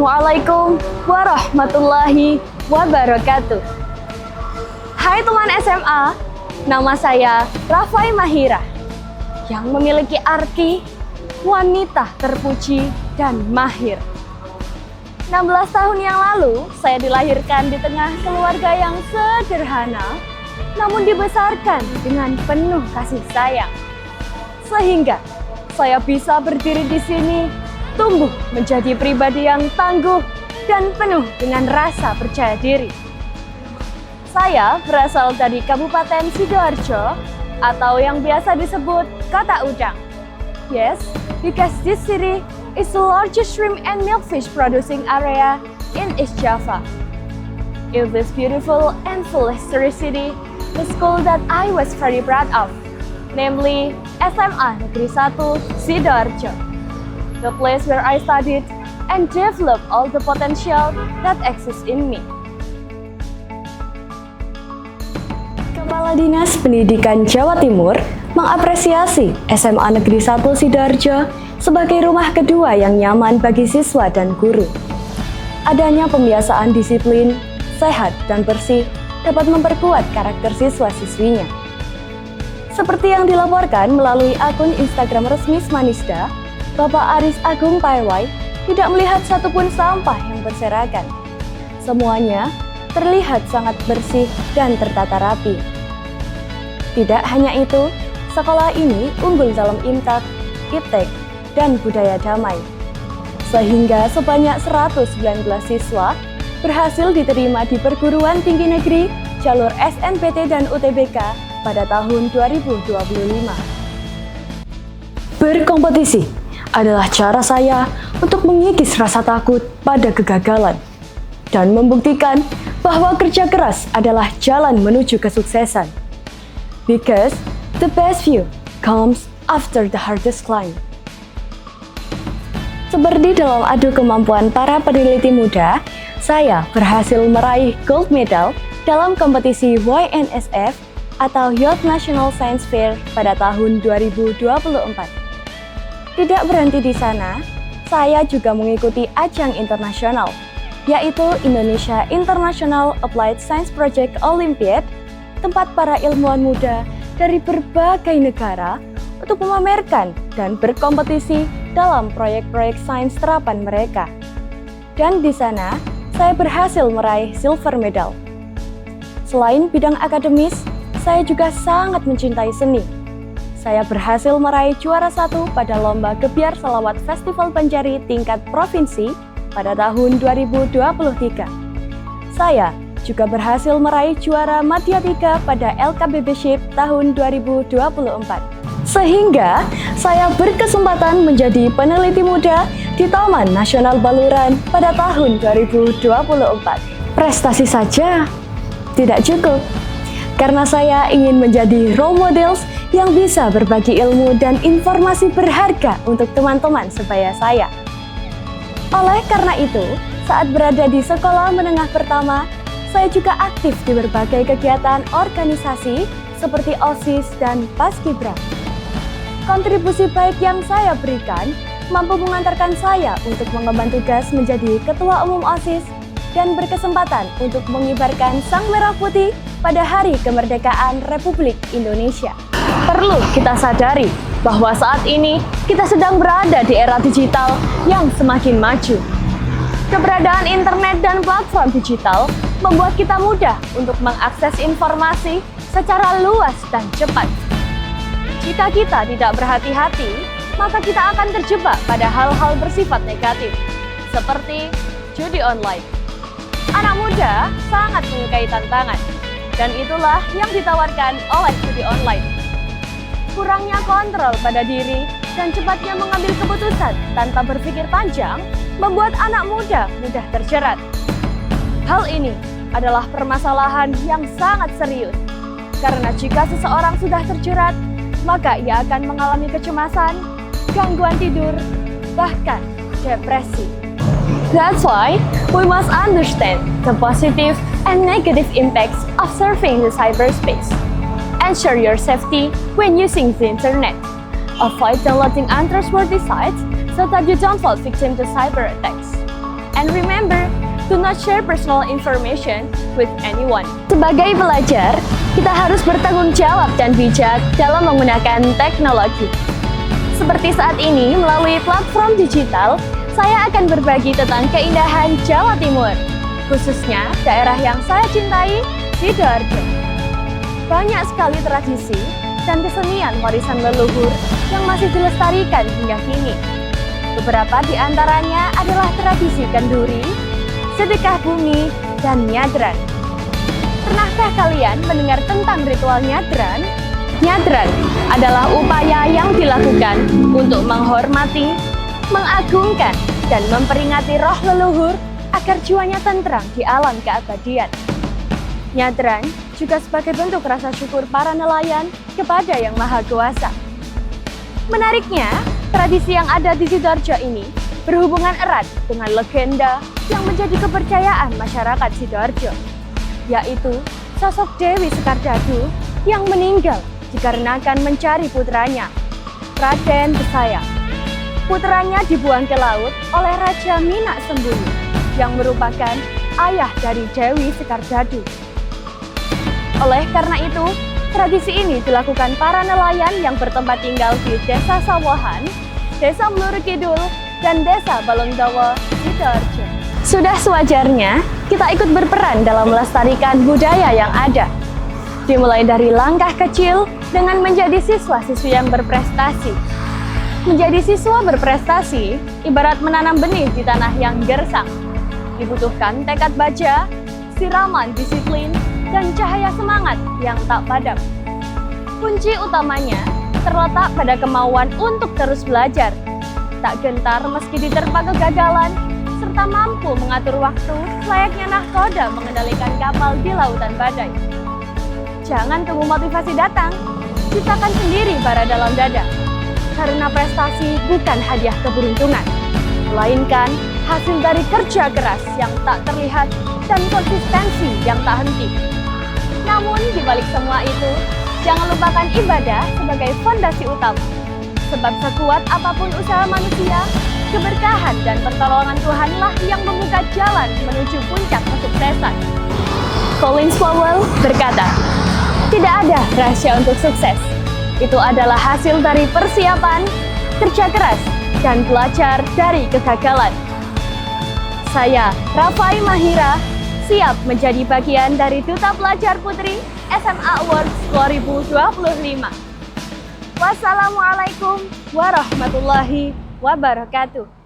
Assalamualaikum warahmatullahi wabarakatuh. Hai teman SMA, nama saya Rafai Mahira yang memiliki arti wanita terpuji dan mahir. 16 tahun yang lalu, saya dilahirkan di tengah keluarga yang sederhana, namun dibesarkan dengan penuh kasih sayang. Sehingga saya bisa berdiri di sini, tumbuh menjadi pribadi yang tangguh dan penuh dengan rasa percaya diri. Saya berasal dari Kabupaten Sidoarjo atau yang biasa disebut Kota Udang. Yes, because this city is the largest shrimp and milkfish producing area in East Java. In this beautiful and full history city, the school that I was very proud of, namely SMA Negeri 1 Sidoarjo, the place where I studied and developed all the potential that exists in me. Kepala Dinas Pendidikan Jawa Timur mengapresiasi SMA Negeri 1 Sidoarjo sebagai rumah kedua yang nyaman bagi siswa dan guru. Adanya pembiasaan disiplin, sehat, dan bersih dapat memperkuat karakter siswa-siswinya. Seperti yang dilaporkan melalui akun Instagram resmi Smanisda, Bapak Aris Agung Paiwai tidak melihat satupun sampah yang berserakan. Semuanya terlihat sangat bersih dan tertata rapi. Tidak hanya itu, sekolah ini unggul dalam IMTAK, IPTEK, dan budaya damai. Sehingga sebanyak 119 siswa berhasil diterima di perguruan tinggi negeri jalur SNPT dan UTBK pada tahun 2025. Berkompetisi adalah cara saya untuk mengikis rasa takut pada kegagalan dan membuktikan bahwa kerja keras adalah jalan menuju kesuksesan. Because the best view comes after the hardest climb. Seperti dalam adu kemampuan para peneliti muda, saya berhasil meraih gold medal dalam kompetisi YNSF atau Youth National Science Fair pada tahun 2024. Tidak berhenti di sana, saya juga mengikuti ajang internasional, yaitu Indonesia International Applied Science Project Olympiad, tempat para ilmuwan muda dari berbagai negara untuk memamerkan dan berkompetisi dalam proyek-proyek sains terapan mereka. Dan di sana, saya berhasil meraih silver medal. Selain bidang akademis, saya juga sangat mencintai seni. Saya berhasil meraih juara 1 pada Lomba Gebyar Selawat Festival Banjari tingkat provinsi pada tahun 2023. Saya juga berhasil meraih juara Madya 3 pada LKBB Ship tahun 2024. Sehingga saya berkesempatan menjadi peneliti muda di Taman Nasional Baluran pada tahun 2024. Prestasi saja tidak cukup, karena saya ingin menjadi role models yang bisa berbagi ilmu dan informasi berharga untuk teman-teman sebaya saya. Oleh karena itu, saat berada di sekolah menengah pertama, saya juga aktif di berbagai kegiatan organisasi seperti OSIS dan Paskibra. Kontribusi baik yang saya berikan mampu mengantarkan saya untuk mengemban tugas menjadi Ketua Umum OSIS dan berkesempatan untuk mengibarkan Sang Merah Putih pada Hari Kemerdekaan Republik Indonesia. Perlu kita sadari bahwa saat ini kita sedang berada di era digital yang semakin maju. Keberadaan internet dan platform digital membuat kita mudah untuk mengakses informasi secara luas dan cepat. Jika kita tidak berhati-hati, maka kita akan terjebak pada hal-hal bersifat negatif, seperti judi online. Anak muda sangat menyukai tantangan, dan itulah yang ditawarkan oleh judi online. Kurangnya kontrol pada diri dan cepatnya mengambil keputusan tanpa berpikir panjang membuat anak muda mudah terjerat. Hal ini adalah permasalahan yang sangat serius, karena jika seseorang sudah terjerat, maka ia akan mengalami kecemasan, gangguan tidur, bahkan depresi. That's why we must understand the positive and negative impacts of surfing the cyberspace. Ensure your safety when using the internet. Avoid downloading untrustworthy sites so that you don't fall victim to cyber attacks. And remember, do not share personal information with anyone. Sebagai pelajar, kita harus bertanggung jawab dan bijak dalam menggunakan teknologi. Seperti saat ini, melalui platform digital, saya akan berbagi tentang keindahan Jawa Timur, khususnya daerah yang saya cintai, Sidoarjo. Banyak sekali tradisi dan kesenian warisan leluhur yang masih dilestarikan hingga kini. Beberapa di antaranya adalah tradisi kenduri, sedekah bumi, dan nyadran. Pernahkah kalian mendengar tentang ritual nyadran? Nyadran adalah upaya yang dilakukan untuk menghormati, mengagungkan, dan memperingati roh leluhur agar jiwanya tenteram di alam keabadian. Nyadran juga sebagai bentuk rasa syukur para nelayan kepada Yang Maha Kuasa. Menariknya, tradisi yang ada di Sidoarjo ini berhubungan erat dengan legenda yang menjadi kepercayaan masyarakat Sidoarjo, yaitu sosok Dewi Sekardadu yang meninggal dikarenakan mencari putranya, Raden Besaya. Putranya dibuang ke laut oleh Raja Minak Sembulu yang merupakan ayah dari Dewi Sekardadu. Oleh karena itu, tradisi ini dilakukan para nelayan yang bertempat tinggal di Desa Sawohan, Desa Mluru Kidul, dan Desa Balongdowo, Sidoarjo. Sudah sewajarnya kita ikut berperan dalam melestarikan budaya yang ada. Dimulai dari langkah kecil dengan menjadi siswa-siswi yang berprestasi. Menjadi siswa berprestasi ibarat menanam benih di tanah yang gersang. Dibutuhkan tekad baja, siraman disiplin, dan cahaya semangat yang tak padam. Kunci utamanya terletak pada kemauan untuk terus belajar, tak gentar meski diterpa kegagalan, serta mampu mengatur waktu layaknya nahkoda mengendalikan kapal di lautan badai. Jangan tunggu motivasi datang, ciptakan sendiri bara dalam dada. Karena prestasi bukan hadiah keberuntungan, melainkan hasil dari kerja keras yang tak terlihat dan konsistensi yang tak henti. Namun di balik semua itu, jangan lupakan ibadah sebagai fondasi utama. Sebab sekuat apapun usaha manusia, keberkahan dan pertolongan Tuhanlah yang membuka jalan menuju puncak kesuksesan. Collins Powell berkata, tidak ada rahasia untuk sukses. Itu adalah hasil dari persiapan, kerja keras, dan belajar dari kegagalan. Saya, Rafai Mahira, siap menjadi bagian dari Duta Pelajar Putri SMA Awards 2025. Wassalamualaikum warahmatullahi wabarakatuh.